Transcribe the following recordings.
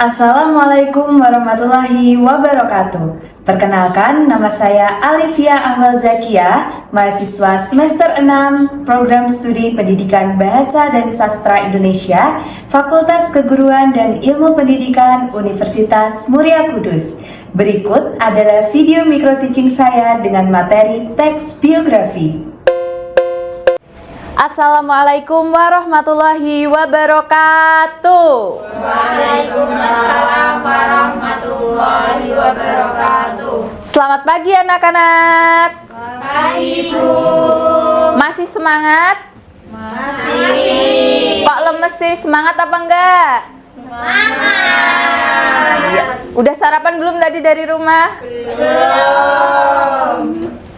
Assalamualaikum warahmatullahi wabarakatuh. Perkenalkan, nama saya Alivia Ahwal Zakia, mahasiswa semester 6 Program Studi Pendidikan Bahasa dan Sastra Indonesia, Fakultas Keguruan dan Ilmu Pendidikan Universitas Muria Kudus. Berikut adalah video micro teaching saya dengan materi teks biografi. Assalamualaikum warahmatullahi wabarakatuh. Waalaikumsalam warahmatullahi wabarakatuh. Selamat pagi anak-anak. Pagi Bu. Masih semangat? Masih. Kok lemes sih? Semangat apa enggak? Semangat. Ya. Udah sarapan belum tadi dari rumah? Belum.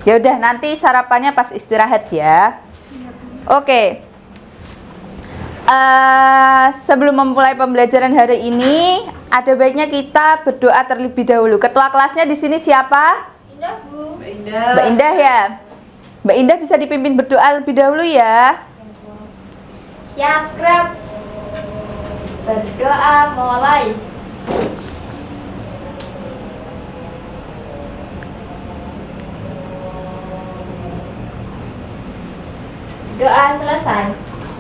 Ya udah, nanti sarapannya pas istirahat ya. Oke. Sebelum memulai pembelajaran hari ini, ada baiknya kita berdoa terlebih dahulu. Ketua kelasnya di sini siapa? Indah Bu. Mbak Indah ya. Mbak Indah bisa dipimpin berdoa lebih dahulu ya. Siap Grab. Berdoa mulai. Doa selesai.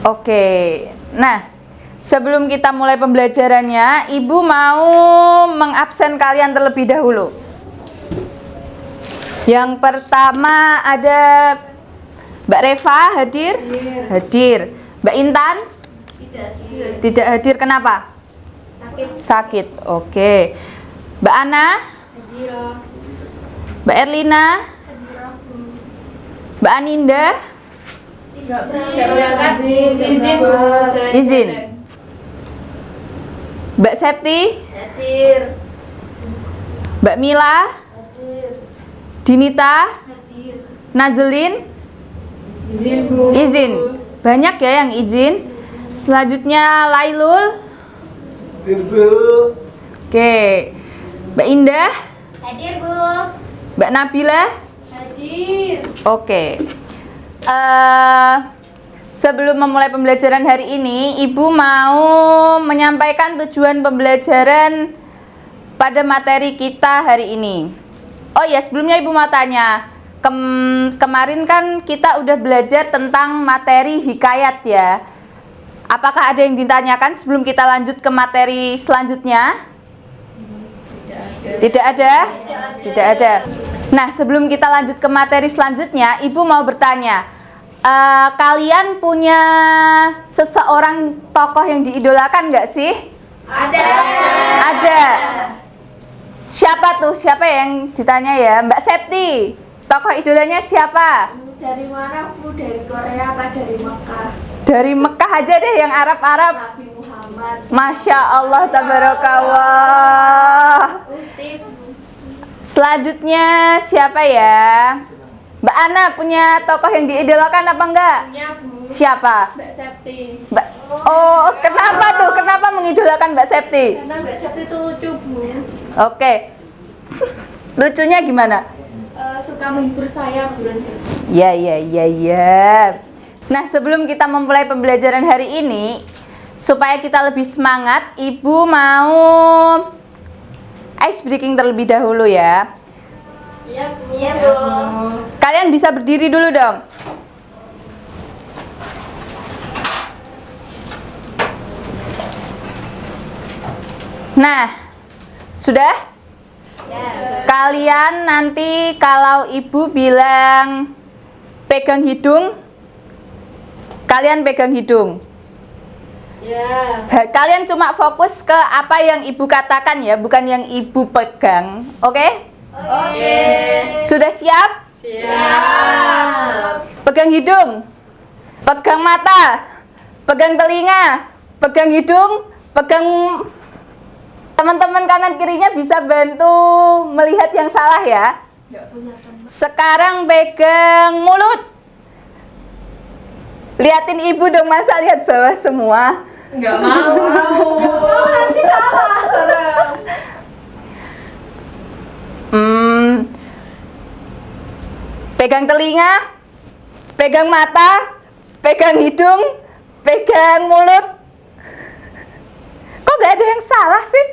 Oke. Nah, sebelum kita mulai pembelajarannya, Ibu mau mengabsen kalian terlebih dahulu. Yang pertama ada Mbak Reva hadir? Hadir. Mbak Intan? Tidak hadir. Kenapa? Sakit. Oke. Mbak Ana? Mbak Erlina? Mbak Aninda? Izin. Mbak Septi? Hadir. Mbak Mila? Hadir. Dinita? Hadir. Nazelin? Izin Bu. Izin. Banyak ya yang izin. Selanjutnya Lailul? Hadir Bu. Oke. Mbak Indah? Hadir Bu. Mbak Nabila? Hadir. Oke. Sebelum memulai pembelajaran hari ini, Ibu mau menyampaikan tujuan pembelajaran pada materi kita hari ini. Oh ya, sebelumnya Ibu mau tanya, kemarin kan kita udah belajar tentang materi hikayat ya. Apakah ada yang ditanyakan sebelum kita lanjut ke materi selanjutnya? Tidak ada? Tidak ada. Nah, sebelum kita lanjut ke materi selanjutnya, Ibu mau bertanya, kalian punya seseorang tokoh yang diidolakan nggak sih? Ada. Ada. Siapa tuh? Siapa yang ditanya ya? Mbak Septi, tokoh idolanya siapa? Dari mana Bu? Dari Korea apa dari Mekah? Dari Mekah aja deh, yang Arab-Arab. Nabi Muhammad. Masya Allah, tabarakallah. Utif. Selanjutnya siapa ya? Mbak Ana punya tokoh yang diidolakan apa enggak? Punya Bu. Siapa? Mbak Septi. Oh, kenapa tuh? Kenapa mengidolakan Mbak Septi? Karena Mbak Septi itu lucu Bu. Oke. Lucunya gimana? Suka menghibur saya bulan cerita. Ya. Nah, sebelum kita memulai pembelajaran hari ini, supaya kita lebih semangat, Ibu mau ice breaking terlebih dahulu ya. Iya Bu. Iya Bu. Kalian bisa berdiri dulu dong. Nah, sudah? Ya. Kalian nanti kalau Ibu bilang pegang hidung, kalian pegang hidung. Ya. Kalian cuma fokus ke apa yang Ibu katakan ya, bukan yang Ibu pegang. Oke? Oke. Sudah siap? Siap. Pegang hidung, pegang mata, pegang telinga, pegang hidung, pegang. Teman-teman kanan kirinya bisa bantu melihat yang salah ya. Sekarang pegang mulut. Liatin Ibu dong, masa lihat bawah semua? Enggak mau. Nanti salah. Pegang telinga, pegang mata, pegang hidung, pegang mulut. Kok gak ada yang salah sih?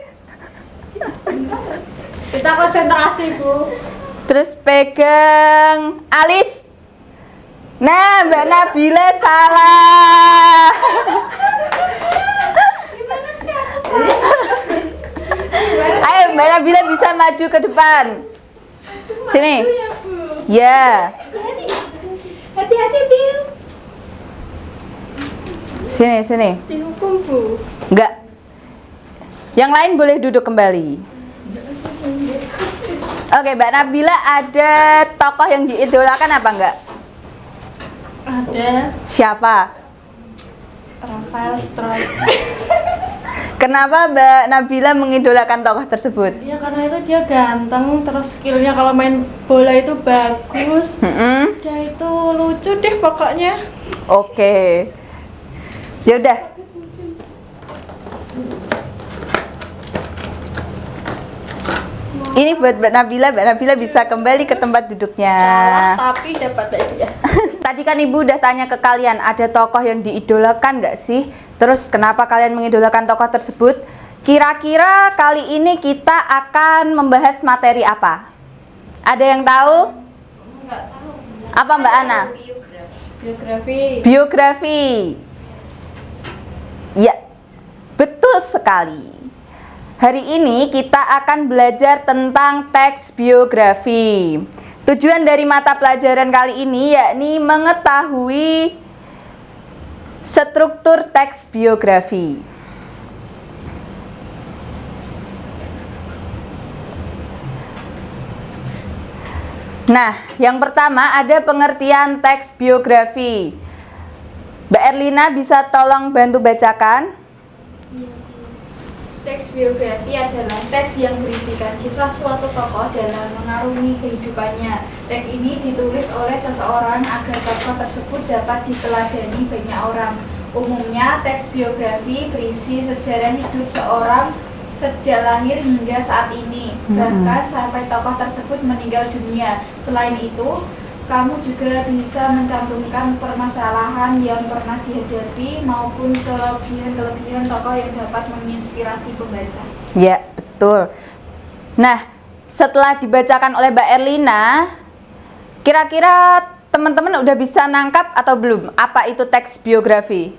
Kita konsentrasi, Bu. Terus pegang alis. Nah, Mbak Nabila salah. Ayo Mbak Nabila bisa maju ke depan. Sini. Ya. Hati-hati, Bil. Sini. Dihukum, Bu. Enggak. Yang lain boleh duduk kembali. Oke, Mbak Nabila, ada tokoh yang diidolakan apa enggak? Ada Siapa? Rafael Stroy. Kenapa Mbak Nabila mengidolakan tokoh tersebut? Ya karena itu dia ganteng, terus skillnya kalau main bola itu bagus. Dia itu lucu deh pokoknya. Oke. Ya udah. Ini buat Mbak Nabila bisa kembali ke tempat duduknya. Salah tapi dapat hadiah. Tadi kan Ibu udah tanya ke kalian, ada tokoh yang diidolakan nggak sih? Terus kenapa kalian mengidolakan tokoh tersebut? Kira-kira kali ini kita akan membahas materi apa? Ada yang tahu? Enggak tahu. Apa Mbak Ana? Biografi. Biografi. Ya, betul sekali. Hari ini kita akan belajar tentang teks biografi. Tujuan dari mata pelajaran kali ini yakni mengetahui struktur teks biografi. Nah, yang pertama ada pengertian teks biografi. Mbak Erlina bisa tolong bantu bacakan? Teks biografi adalah teks yang berisikan kisah suatu tokoh dalam mengarungi kehidupannya. Teks ini ditulis oleh seseorang agar tokoh tersebut dapat diteladani banyak orang. Umumnya, teks biografi berisi sejarah hidup seorang sejak lahir hingga saat ini, bahkan sampai tokoh tersebut meninggal dunia. Selain itu, kamu juga bisa mencantumkan permasalahan yang pernah dihadapi maupun kelebihan-kelebihan tokoh yang dapat menginspirasi pembaca. Ya, betul. Nah, setelah dibacakan oleh Mbak Erlina, kira-kira teman-teman udah bisa nangkap atau belum apa itu teks biografi?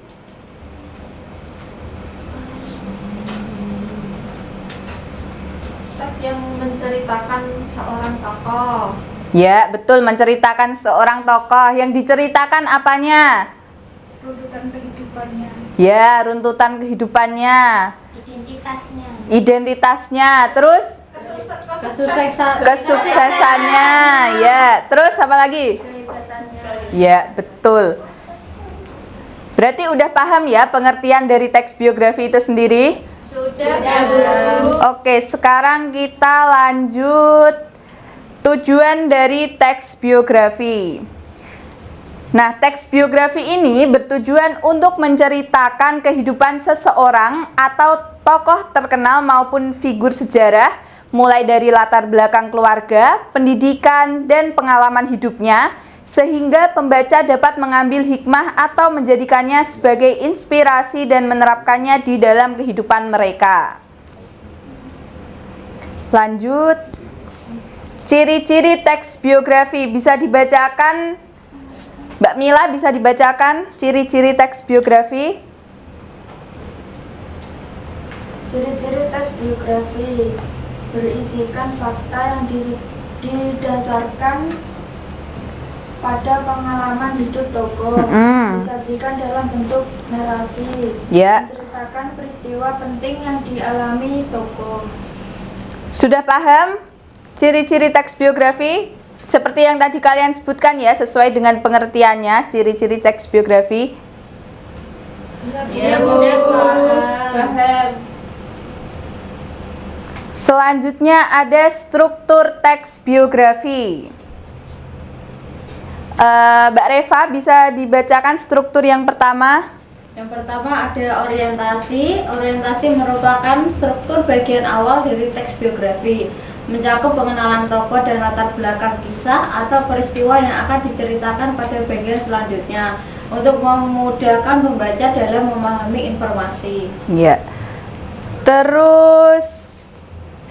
Teks yang menceritakan seorang tokoh. Ya, betul, menceritakan seorang tokoh. Yang diceritakan apanya? Runtutan kehidupannya. Ya, runtutan kehidupannya. Identitasnya. Terus kesuksesannya. Ya, terus apa lagi? Kehebatannya. Ya, betul. Berarti udah paham ya pengertian dari teks biografi itu sendiri? Sudah, Bu. Oke, sekarang kita lanjut tujuan dari teks biografi. Nah, teks biografi ini bertujuan untuk menceritakan kehidupan seseorang atau tokoh terkenal maupun figur sejarah, mulai dari latar belakang keluarga, pendidikan, dan pengalaman hidupnya, sehingga pembaca dapat mengambil hikmah atau menjadikannya sebagai inspirasi dan menerapkannya di dalam kehidupan mereka. Lanjut. Ciri-ciri teks biografi bisa dibacakan. Mbak Mila bisa dibacakan ciri-ciri teks biografi? Ciri-ciri teks biografi berisikan fakta yang didasarkan pada pengalaman hidup tokoh, disajikan dalam bentuk narasi, Ya. menceritakan peristiwa penting yang dialami tokoh. Sudah paham ciri-ciri teks biografi? Seperti yang tadi kalian sebutkan ya, sesuai dengan pengertiannya, ciri-ciri teks biografi. Iya, Bu. Paham. Selanjutnya ada struktur teks biografi. Mbak Reva bisa dibacakan struktur yang pertama? Yang pertama ada orientasi. Orientasi merupakan struktur bagian awal dari teks biografi, mencakup pengenalan tokoh dan latar belakang kisah atau peristiwa yang akan diceritakan pada bagian selanjutnya untuk memudahkan pembaca dalam memahami informasi. Ya. Terus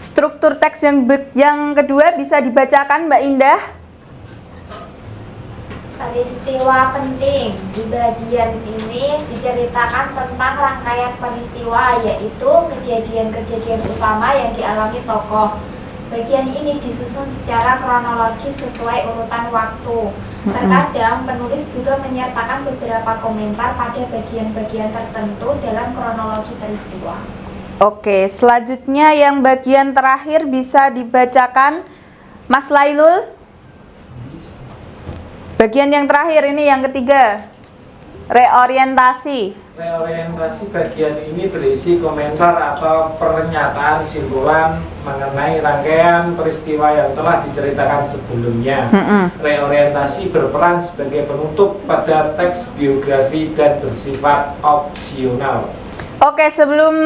struktur teks yang kedua bisa dibacakan Mbak Indah. Peristiwa penting. Di bagian ini diceritakan tentang rangkaian peristiwa, yaitu kejadian-kejadian utama yang dialami tokoh. Bagian ini disusun secara kronologis sesuai urutan waktu. Terkadang penulis juga menyertakan beberapa komentar pada bagian-bagian tertentu dalam kronologi peristiwa. Oke, selanjutnya yang bagian terakhir bisa dibacakan Mas Lailul. Bagian yang terakhir ini yang ketiga, reorientasi. Reorientasi bagian ini berisi komentar atau pernyataan simpulan mengenai rangkaian peristiwa yang telah diceritakan sebelumnya. Reorientasi berperan sebagai penutup pada teks biografi dan bersifat opsional. Oke, sebelum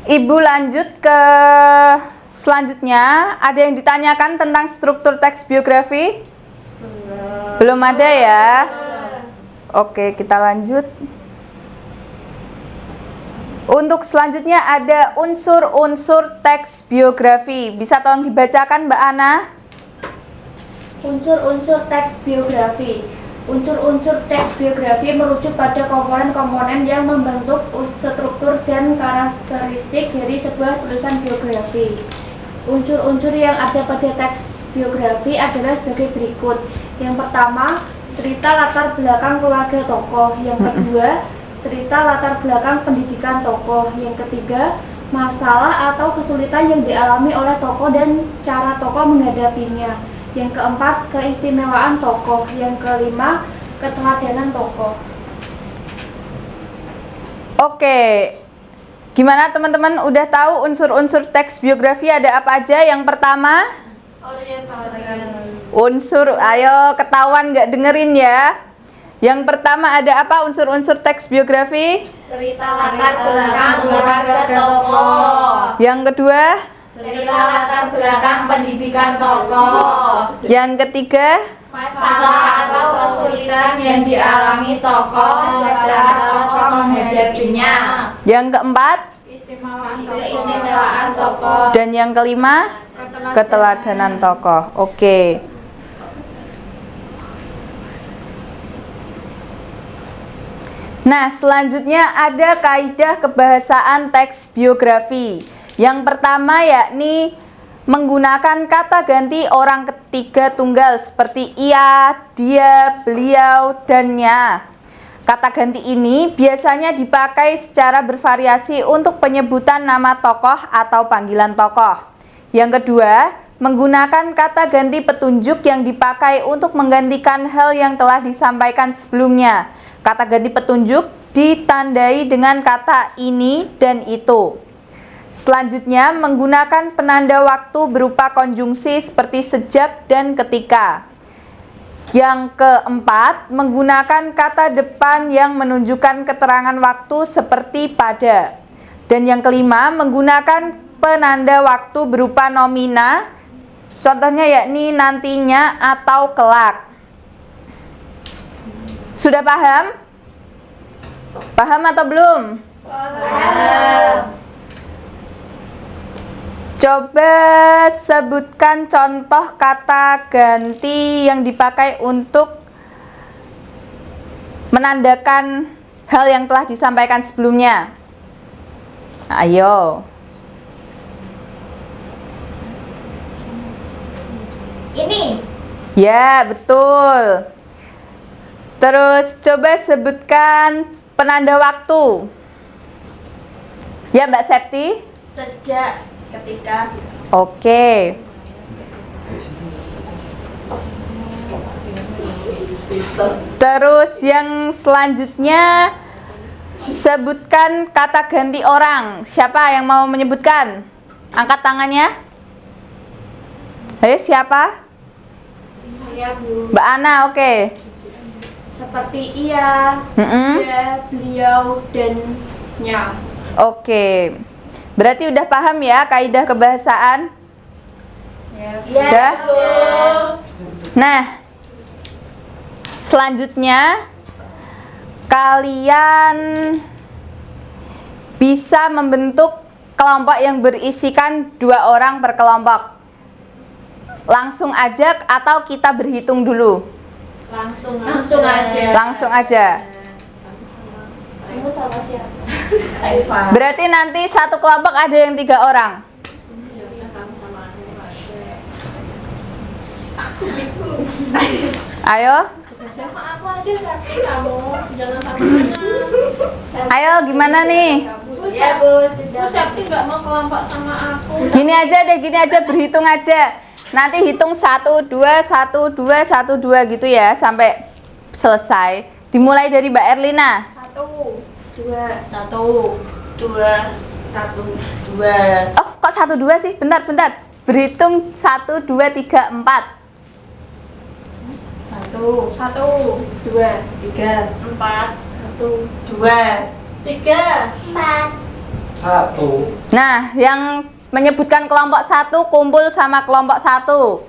Ibu lanjut ke selanjutnya, ada yang ditanyakan tentang struktur teks biografi? Belum ada ya? Oke, kita lanjut. Untuk selanjutnya ada unsur-unsur teks biografi. Bisa tolong dibacakan Mbak Ana? Unsur-unsur teks biografi. Unsur-unsur teks biografi merujuk pada komponen-komponen yang membentuk struktur dan karakteristik dari sebuah tulisan biografi. Unsur-unsur yang ada pada teks biografi adalah sebagai berikut. Yang pertama, cerita latar belakang keluarga tokoh. Yang kedua, cerita latar belakang pendidikan tokoh. Yang ketiga, masalah atau kesulitan yang dialami oleh tokoh dan cara tokoh menghadapinya. Yang keempat, keistimewaan tokoh. Yang kelima, keteladanan tokoh. Oke, gimana teman-teman udah tahu unsur-unsur teks biografi ada apa aja? Yang pertama, unsur, ayo ketahuan nggak dengerin ya. Yang pertama ada apa unsur-unsur teks biografi? Cerita latar belakang keluarga tokoh. Yang kedua? Cerita latar belakang pendidikan tokoh. Yang ketiga? Masalah atau kesulitan yang dialami tokoh dan cara tokoh menghadapinya. Yang keempat? Keistimewaan tokoh. Dan yang kelima? Keteladanan tokoh. Oke. Nah, selanjutnya ada kaidah kebahasaan teks biografi. Yang pertama yakni menggunakan kata ganti orang ketiga tunggal seperti ia, dia, beliau, dannya. Kata ganti ini biasanya dipakai secara bervariasi untuk penyebutan nama tokoh atau panggilan tokoh. Yang kedua, menggunakan kata ganti petunjuk yang dipakai untuk menggantikan hal yang telah disampaikan sebelumnya. Kata ganti petunjuk ditandai dengan kata ini dan itu. Selanjutnya, menggunakan penanda waktu berupa konjungsi seperti sejak dan ketika. Yang keempat, menggunakan kata depan yang menunjukkan keterangan waktu seperti pada. Dan yang kelima, menggunakan penanda waktu berupa nomina, contohnya yakni nantinya atau kelak. Sudah paham? Paham atau belum? Paham. Coba sebutkan contoh kata ganti yang dipakai untuk menandakan hal yang telah disampaikan sebelumnya. Ayo. Ini. Ya, betul. Terus coba sebutkan penanda waktu. Ya, Mbak Septi? Sejak, ketika. Oke. Terus yang selanjutnya sebutkan kata ganti orang. Siapa yang mau menyebutkan? Angkat tangannya. Ayo, siapa? Saya Bu. Mbak Ana, oke. Seperti ia, dia, beliau, dan nya. Oke. Berarti udah paham ya kaidah kebahasaan? Sudah? Nah, selanjutnya kalian bisa membentuk kelompok yang berisikan 2 orang per kelompok? Langsung aja atau kita berhitung dulu? Langsung aja. Langsung aja. Kamu sama siapa? Berarti nanti satu kelompok ada yang 3 orang. Ayo, Sama aku aja Sakti, kamu jangan sama Ana. ayo gimana nih? Ya Bu, Bu Sakti nggak mau kelompok sama aku. Gini aja berhitung aja. Nanti hitung 1, 2, 1, 2, 1, 2 gitu ya sampai selesai. Dimulai dari Mbak Erlina. 1, 2, 1, 2, 1, 2. Oh, kok 1, 2 sih? Bentar. Berhitung 1, 2, 3, 4. 1, 2, 3, 4, 2, 3. 4. 1. Nah, yang menyebutkan kelompok 1 kumpul sama kelompok 1.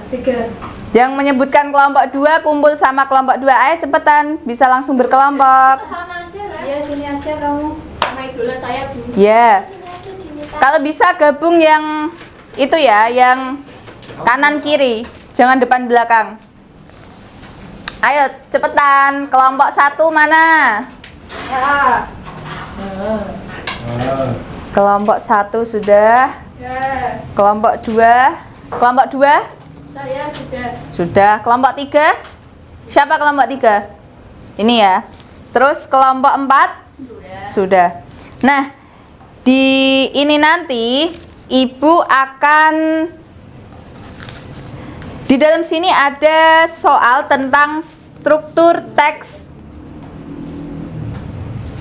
3. Yang menyebutkan kelompok 2 kumpul sama kelompok 2. Ayo cepetan, bisa langsung berkelompok. Sana aja lah. Ya sini aja kamu sama idola saya Bu. Ya. Sini aja Dinita. Kalau bisa gabung yang itu ya, yang kanan kiri, jangan depan belakang. Ayo cepetan, kelompok 1 mana? Ya. Kelompok 1 sudah. Ya. Kelompok 2. Kelompok 2? Saya sudah. Sudah. Kelompok 3? Siapa kelompok 3? Ini ya. Terus kelompok 4? Sudah. Nah, di ini nanti Ibu akan di dalam sini ada soal tentang struktur teks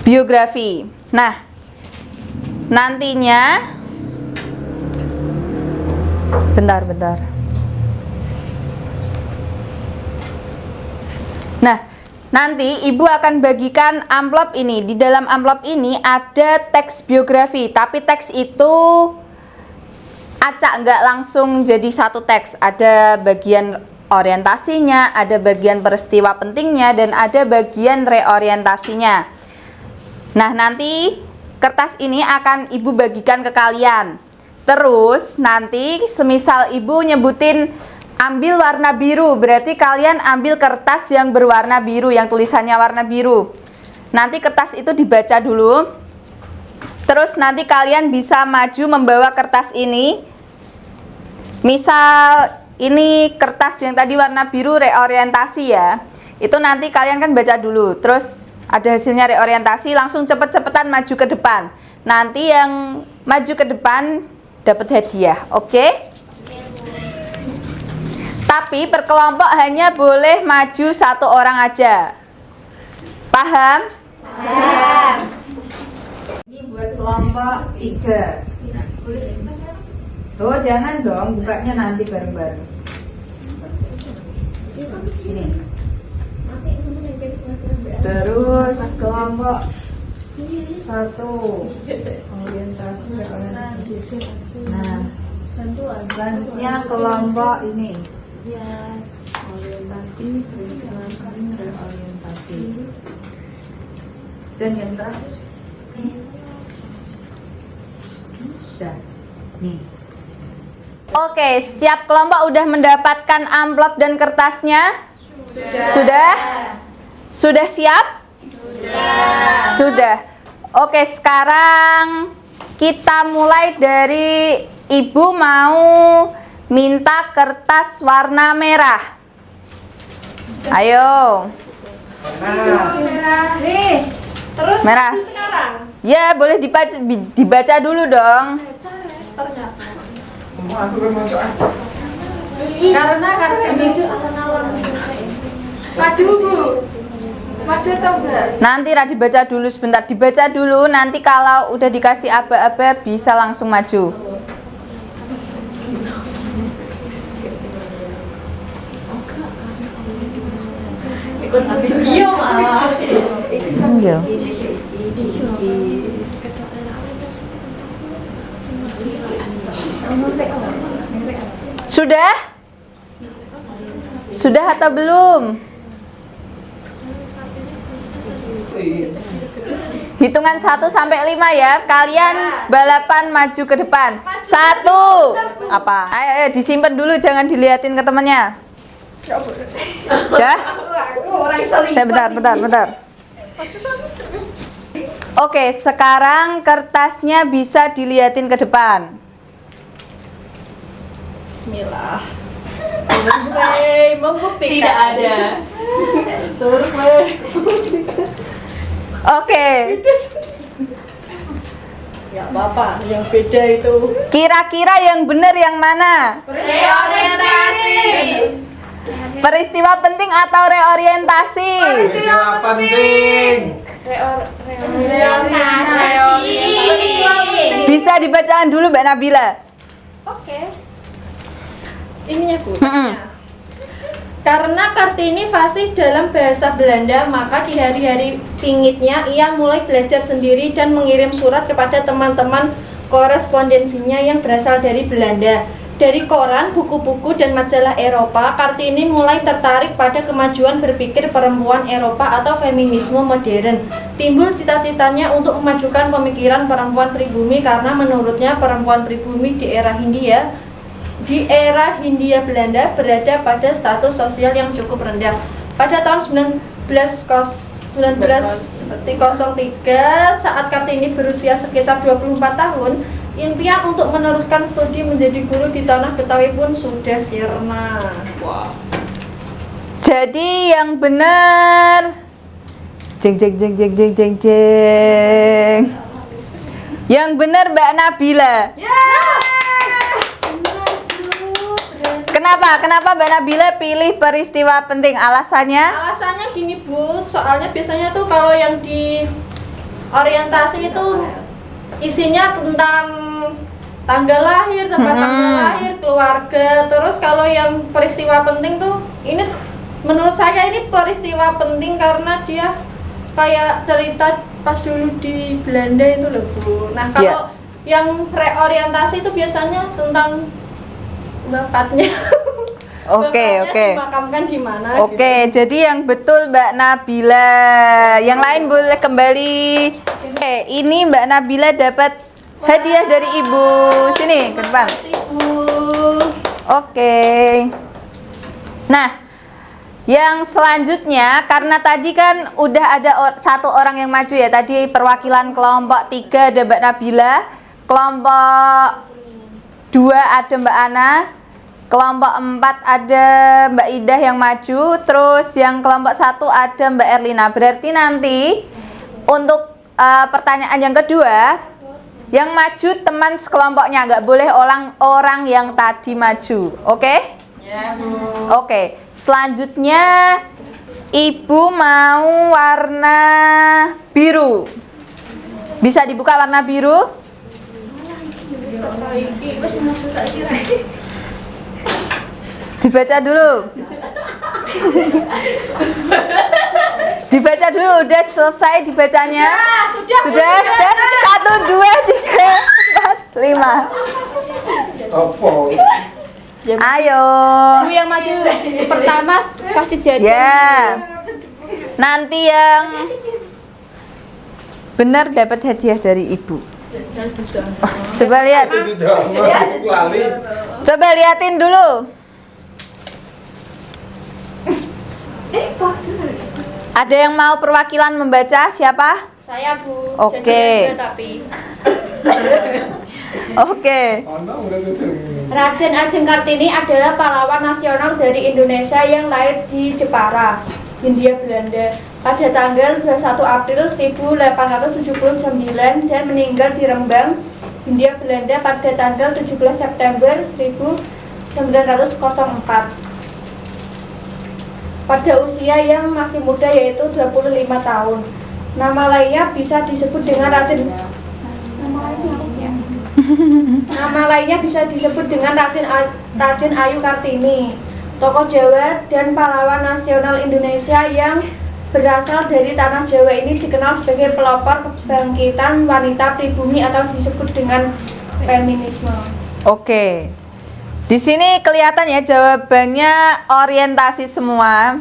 biografi. Nah, nantinya bentar. Nah, nanti Ibu akan bagikan amplop ini. Di dalam amplop ini ada teks biografi, tapi teks itu acak, nggak langsung jadi satu teks. Ada bagian orientasinya, ada bagian peristiwa pentingnya, dan ada bagian reorientasinya. Nah, nanti kertas ini akan Ibu bagikan ke kalian. Terus nanti semisal Ibu nyebutin ambil warna biru, berarti kalian ambil kertas yang berwarna biru, yang tulisannya warna biru. Nanti kertas itu dibaca dulu. Terus nanti kalian bisa maju membawa kertas ini. Misal ini kertas yang tadi warna biru reorientasi ya. Itu nanti kalian kan baca dulu. Terus ada hasilnya reorientasi, langsung cepet-cepetan maju ke depan. Nanti yang maju ke depan dapat hadiah, oke? Tapi per kelompok hanya boleh maju 1 orang aja. Paham? Paham. Ini buat kelompok 3. Oh, jangan dong, bukanya nanti bareng-bareng. Ini. Terus kelompok 1 orientasi. Nah, selanjutnya kelompok ini. Orientasi, berdasarkan reorientasi. Dan yang terakhir. Sudah. Nih. Oke, setiap kelompok udah mendapatkan amplop dan kertasnya? Sudah? Sudah siap? Sudah. Oke, sekarang kita mulai dari Ibu mau minta kertas warna merah. Ayo. Nih. Terus Merah. maju sekarang. Ya, boleh dibaca dulu dong. Ternyata. Karena ini Maju Bu. Maju atau enggak? Nanti dibaca dulu sebentar, dibaca dulu. Nanti kalau udah dikasih aba-aba bisa langsung maju. video malah. Iya. Sudah? Sudah atau belum? Hitungan 1 sampai 5 ya. Kalian balapan maju ke depan. 1. Apa? Ayo disimpan dulu, jangan diliatin ke temennya. Ya? Bentar. Oke, sekarang kertasnya bisa diliatin ke depan. Bismillah. Survei membuktikan. Tidak ada. Survei. Oke. Ya apa yang beda itu? Kira-kira yang benar yang mana? Reorientasi. Peristiwa penting atau reorientasi? Peristiwa penting. Reorientasi. Bisa dibacaan dulu Mbak Nabila. Oke. Ininya Bu. Karena Kartini fasih dalam bahasa Belanda, maka di hari-hari pingitnya ia mulai belajar sendiri dan mengirim surat kepada teman-teman korespondensinya yang berasal dari Belanda. Dari koran, buku-buku, dan majalah Eropa, Kartini mulai tertarik pada kemajuan berpikir perempuan Eropa atau feminisme modern. Timbul cita-citanya untuk memajukan pemikiran perempuan pribumi karena menurutnya perempuan pribumi di era Hindia Belanda berada pada status sosial yang cukup rendah. Pada tahun 1903, saat Kartini berusia sekitar 24 tahun, impian untuk meneruskan studi menjadi guru di tanah Betawi pun sudah sirna. Jadi yang benar, jeng. Yang benar Mbak Nabila. Kenapa Mbak Nabila pilih peristiwa penting? Alasannya? Alasannya gini Bu, soalnya biasanya tuh kalau yang di orientasi itu isinya tentang tanggal lahir, tempat tanggal lahir, keluarga. Terus kalau yang peristiwa penting tuh, ini menurut saya ini peristiwa penting karena dia kayak cerita pas dulu di Belanda itu loh Bu. Nah kalau yang reorientasi itu biasanya tentang bapaknya. Oke. Dimakamkan di mana? Oke, jadi yang betul Mbak Nabila. Yang lain boleh kembali. Oke, ini Mbak Nabila dapat hadiah dari Ibu. Sini ke depan. Oke. Nah, yang selanjutnya karena tadi kan udah ada satu orang yang maju ya. Tadi perwakilan kelompok 3 ada Mbak Nabila, kelompok 2 ada Mbak Ana, kelompok 4 ada Mbak Idah yang maju, terus yang kelompok 1 ada Mbak Erlina. Berarti nanti untuk pertanyaan yang kedua, yang maju teman sekelompoknya, nggak boleh orang yang tadi maju. Oke? Oke. Selanjutnya Ibu mau warna biru. Bisa dibuka warna biru? Dibaca dulu. Dibaca dulu, udah selesai dibacanya? Sudah. 1, 2, 3, 4, 5. Apa? Ayo. Ibu yang maju pertama kasih jajan. Ya. Nanti yang benar dapat hadiah dari Ibu. Coba lihat. Coba liatin dulu. Ada yang mau perwakilan membaca? Siapa? Saya Bu. Oke. Jajan tapi Oke. Raden Ajeng Kartini adalah pahlawan nasional dari Indonesia yang lahir di Jepara, Hindia Belanda pada tanggal 21 April 1879 dan meninggal di Rembang, Hindia Belanda pada tanggal 17 September 1904. Pada usia yang masih muda yaitu 25 tahun. Nama lainnya bisa disebut dengan Raden Raden Ayu Kartini, tokoh Jawa dan pahlawan nasional Indonesia yang berasal dari tanah Jawa ini dikenal sebagai pelopor kebangkitan wanita pribumi atau disebut dengan feminisme. Oke. Di sini kelihatan ya jawabannya orientasi semua.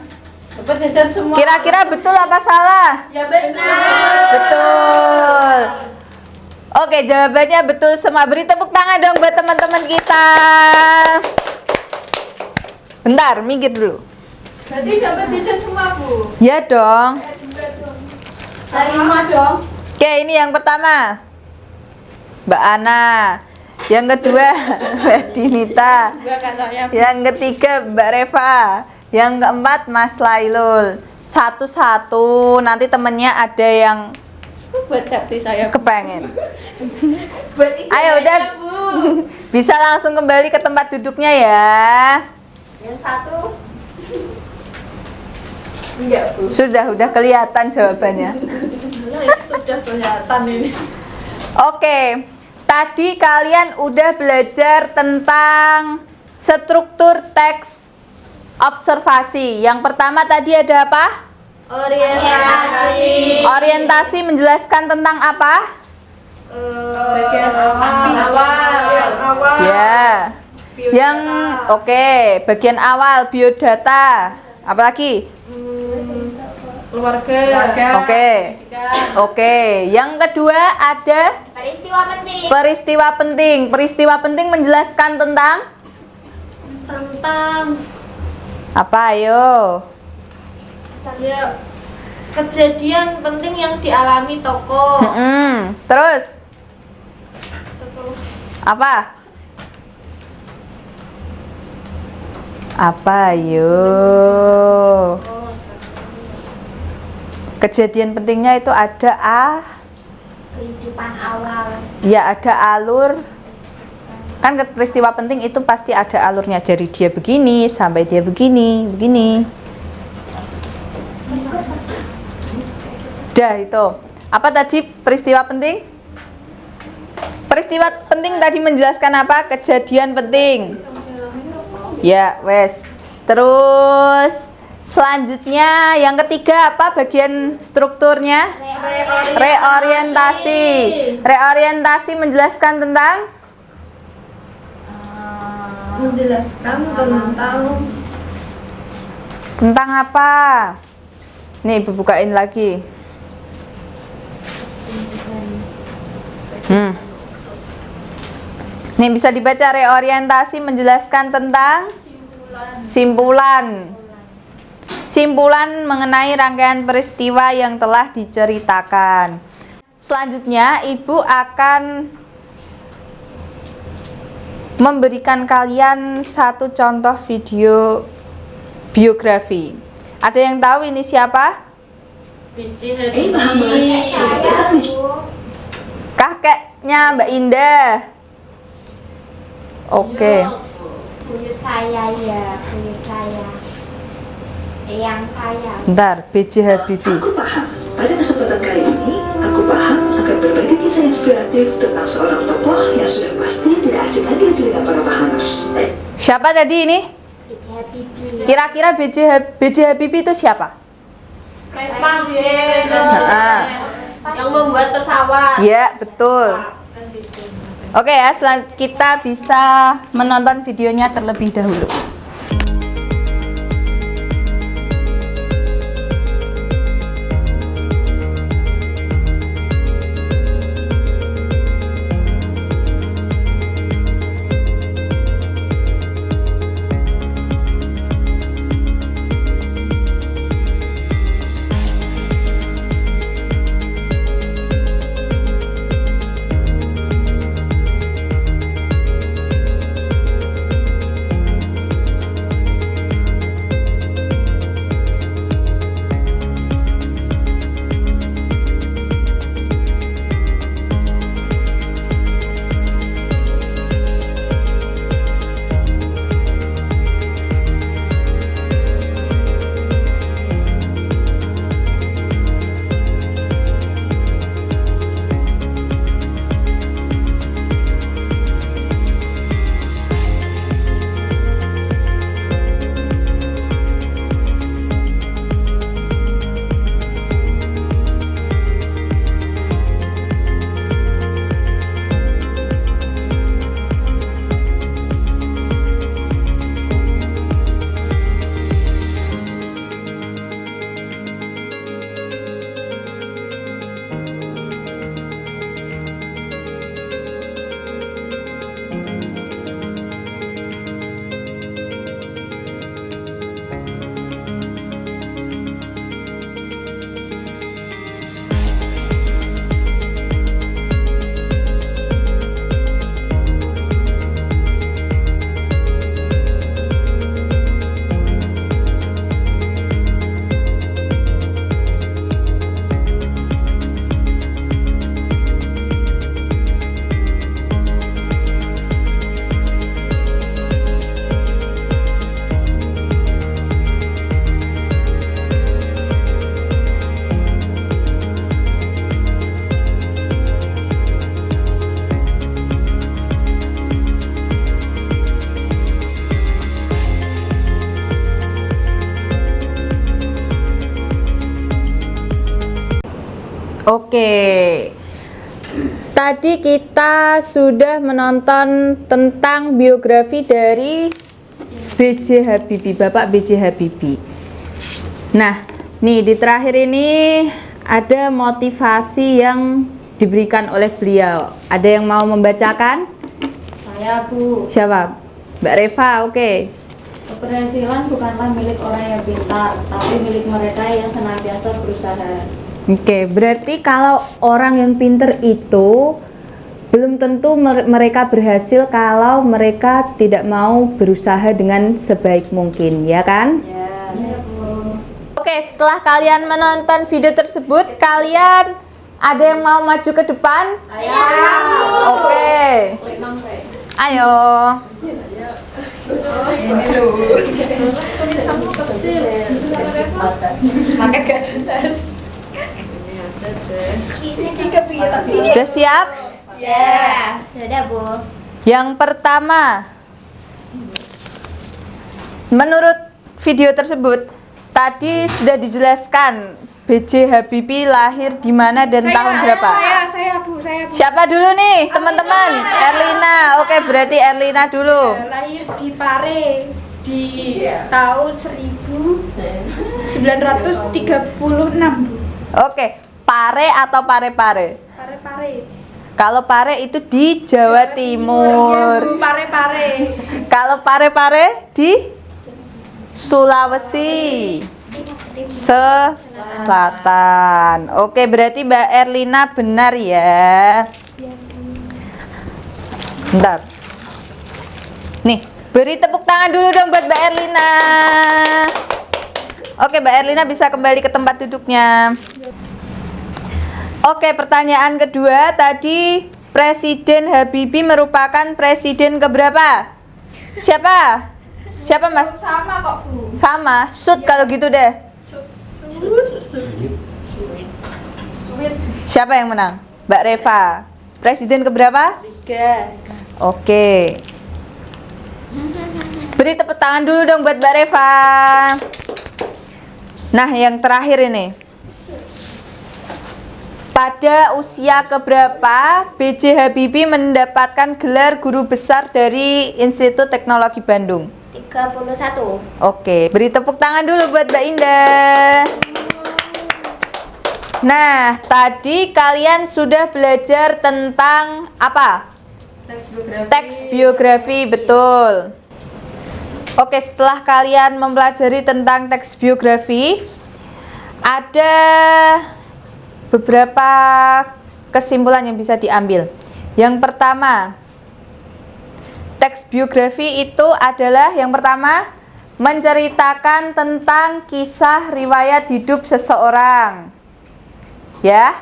Dapat jajan semua. Kira-kira betul apa salah? Ya benar. Betul. Oke, jawabannya betul semua. Beri tepuk tangan dong buat teman-teman kita. Bentar, minggir dulu. Berarti dapat jajan semua, Bu. Ya dong. Saya 5 dong. Oke, ini yang pertama Mbak Ana. Yang kedua Mbak Dinita. Yang ketiga Mbak Reva. Yang keempat Mas Lailul. Satu-satu, nanti temennya ada yang Buat sakti saya. kepengen. Buat Ayo udah, Bu. bisa langsung kembali ke tempat duduknya ya. Yang satu Enggak, Bu. Udah kelihatan jawabannya. Sudah kelihatan ini. Oke, tadi kalian udah belajar tentang struktur teks observasi. Yang pertama tadi ada apa? Orientasi. Orientasi menjelaskan tentang apa? Bagian awal. Awal. Ya. Yang oke, bagian awal biodata. Apalagi? Keluarga. Oke. Yang kedua ada peristiwa penting. peristiwa penting. Peristiwa penting menjelaskan tentang apa? Ayo. Ya, kejadian penting yang dialami tokoh. Terus apa? Apa ayo? Kejadian pentingnya itu ada Kehidupan awal. ya ada alur. Kan peristiwa penting itu pasti ada alurnya dari dia begini sampai dia begini. Dah itu. Apa tadi peristiwa penting? Peristiwa penting tadi menjelaskan apa? Kejadian penting. Ya, wes. Terus selanjutnya yang ketiga apa bagian strukturnya? Reorientasi. Reorientasi menjelaskan tentang Menjelaskan tentang apa? Nih, Ibu bukain lagi. Nih bisa dibaca, reorientasi menjelaskan tentang simpulan. Simpulan mengenai rangkaian peristiwa yang telah diceritakan. Selanjutnya, Ibu akan memberikan kalian satu contoh video biografi. Ada yang tahu ini siapa? biji Saya, Bu. Kakeknya Mbak Indah. Oke. Buyut saya ya, buyut saya. Eyang saya. Bentar, B.J. Habibie. Aku paham. Pada kesempatan kali ini, aku paham akan berbagi kisah inspiratif tentang seorang tokoh yang sudah pasti tidak asing lagi di telinga para pahamers. Siapa tadi ini? B.J. Habibie. Kira-kira B.J. Habibie itu siapa? Presiden. Yang membuat pesawat. Ya, betul. Oke ya, kita bisa menonton videonya terlebih dahulu. Oke. Tadi kita sudah menonton tentang biografi dari B.J. Habibie, Bapak B.J. Habibie. Nah, nih di terakhir ini ada motivasi yang diberikan oleh beliau. Ada yang mau membacakan? Saya, Bu. Siapa? Mbak Reva, oke. Keberhasilan bukanlah milik orang yang pintar, tapi milik mereka yang senantiasa berusaha. Oke, berarti kalau orang yang pinter itu belum tentu mereka berhasil kalau mereka tidak mau berusaha dengan sebaik mungkin, ya kan? Ya. Oke, setelah kalian menonton video tersebut, kalian ada yang mau maju ke depan? Oke. Ayo. Makan gak jelas. Sudah siap? Ya, sudah Bu. Yang pertama, menurut video tersebut tadi sudah dijelaskan B.J. Habibie lahir di mana dan tahun berapa? Saya Bu. Siapa dulu nih, teman-teman? Erlina. Oke, berarti Erlina dulu. Lahir di Pare di tahun 1936 Bu. Oke, Pare atau Pare-Pare? Pare. Kalau Pare itu di Jawa Timur. Pare. Kalau Pare-Pare di Sulawesi Selatan. Oke, berarti Mbak Erlina benar ya. Bentar. Nih, beri tepuk tangan dulu dong buat Mbak Erlina. Oke, Mbak Erlina bisa kembali ke tempat duduknya. Oke, pertanyaan kedua tadi, Presiden Habibie merupakan presiden keberapa? Siapa? Siapa Mas? Sama kok Bu. Sama, shoot kalau gitu deh. Sweet. Siapa yang menang? Mbak Reva. Presiden keberapa? 3. Oke. Beri tepuk tangan dulu dong buat Mbak Reva. Nah, yang terakhir ini. Pada usia keberapa B.J. Habibie mendapatkan gelar guru besar dari Institut Teknologi Bandung? 31. Oke, beri tepuk tangan dulu buat Mbak Indah. Nah, tadi kalian sudah belajar tentang apa? Teks biografi, betul. Oke, setelah kalian mempelajari tentang teks biografi, ada beberapa kesimpulan yang bisa diambil. Yang pertama, teks biografi itu adalah yang pertama menceritakan tentang kisah riwayat hidup seseorang. Ya.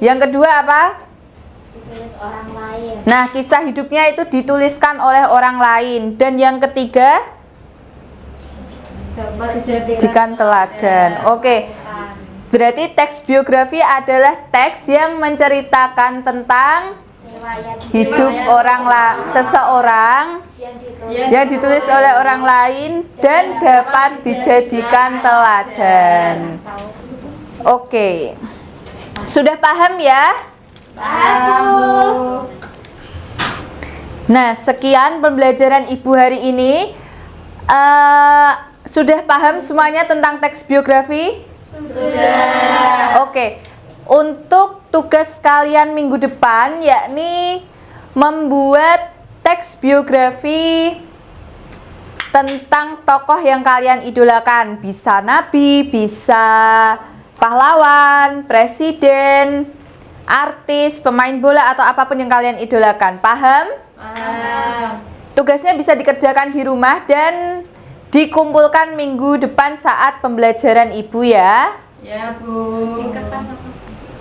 Yang kedua apa? Ditulis orang lain. Nah, kisah hidupnya itu dituliskan oleh orang lain. Dan yang ketiga, Dapat dijadikan jadikan teladan. Oke. Berarti teks biografi adalah teks yang menceritakan tentang Riwayat hidup seseorang yang ditulis oleh orang lain dan dapat dijadikan teladan. Oke. Sudah paham ya? Paham. Nah, sekian pembelajaran Ibu hari ini. Sudah paham semuanya tentang teks biografi? Sudah. Oke. Untuk tugas kalian minggu depan yakni membuat teks biografi tentang tokoh yang kalian idolakan. Bisa nabi, bisa pahlawan, presiden, artis, pemain bola atau apapun yang kalian idolakan. Paham? Tugasnya bisa dikerjakan di rumah dan dikumpulkan minggu depan saat pembelajaran Ibu ya. Ya, Bu.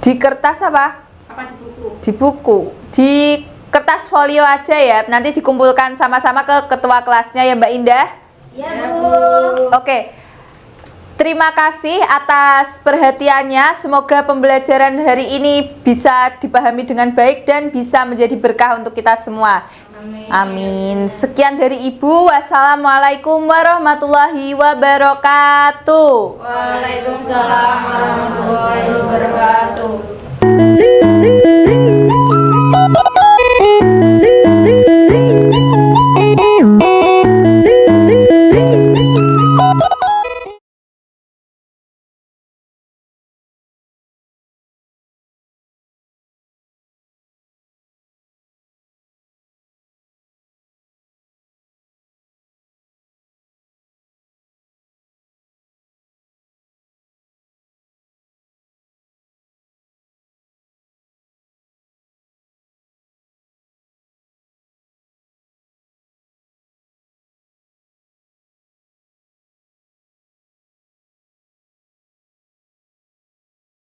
Di kertas apa? Apa di buku? Di buku. Di kertas folio aja ya. Nanti dikumpulkan sama-sama ke ketua kelasnya ya Mbak Indah. Ya, Bu. Oke. Terima kasih atas perhatiannya. Semoga pembelajaran hari ini bisa dipahami dengan baik dan bisa menjadi berkah untuk kita semua. Amin. Sekian dari Ibu. Wassalamualaikum warahmatullahi wabarakatuh. Waalaikumsalam warahmatullahi wabarakatuh. Thank you.